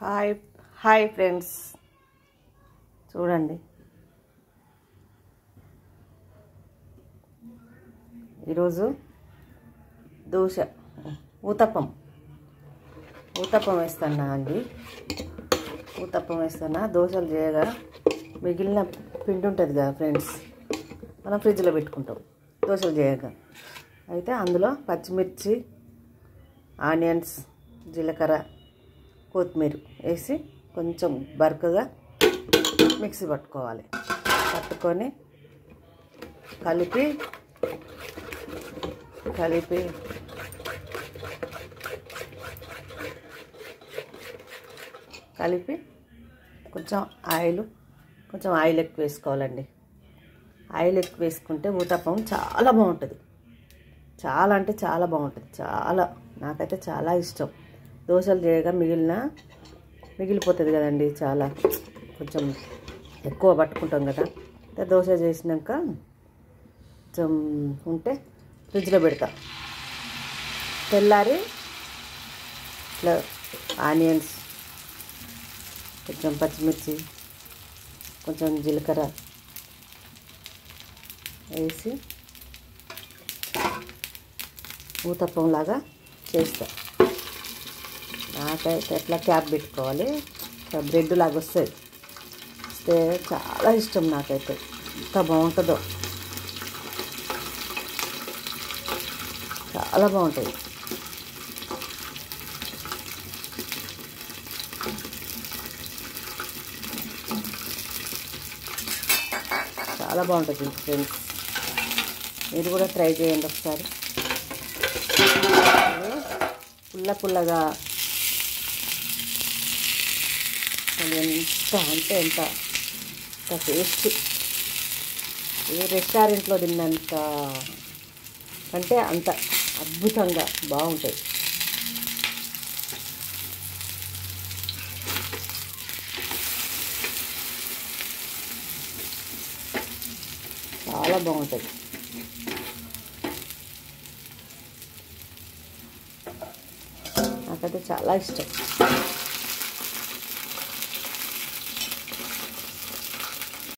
Hi hi friends, చూడండి ఈరోజు దోశ ఊతప్పం వేస్తున్నా అండి. ఊతప్పం వేస్తున్నా. దోశలు చేయగా మిగిలిన పిండి ఉంటుంది కదా ఫ్రెండ్స్, మనం ఫ్రిడ్జ్లో పెట్టుకుంటాం దోశలు చేయగా. అయితే అందులో పచ్చిమిర్చి, ఆనియన్స్, జీలకర్ర, కొత్తిమీర వేసి కొంచెం బరకగా మిక్సీ పట్టుకోవాలి. పట్టుకొని కలిపి కొంచెం ఆయిల్ ఎక్కువ వేసుకోవాలండి. ఆయిల్ ఎక్కువ వేసుకుంటే ఊతప్పం చాలా బాగుంటుంది. చాలా అంటే చాలా బాగుంటుంది. నాకైతే చాలా ఇష్టం. దోశలు చేయగా మిగిలిపోతుంది కదండి, చాలా కొంచెం ఎక్కువ పట్టుకుంటాం కదా. దోశ చేసినాక కొంచెం ఉంటే ఫ్రిడ్జ్లో పెడతా. తెల్లారి ఇట్లా ఆనియన్స్, కొంచెం పచ్చిమిర్చి, కొంచెం జీలకర్ర వేసి ఊతప్పం లాగా చేస్తా. నాకైతే ఎట్లా క్యాప్ పెట్టుకోవాలి, బ్రెడ్ లాగా వస్తుంది. వస్తే చాలా ఇష్టం నాకైతే. ఎంత బాగుంటుందో, చాలా బాగుంటుంది. చాలా బాగుంటుంది ఫ్రెండ్స్, మీరు కూడా ట్రై చేయండి ఒకసారి. పుల్లగా ఎంత అంటే ఎంత టేస్ట్, ఏ రెస్టారెంట్లో తిన్నంత అంటే అంత అద్భుతంగా బాగుంటుంది. చాలా బాగుంటుంది. నాకైతే చాలా ఇష్టం.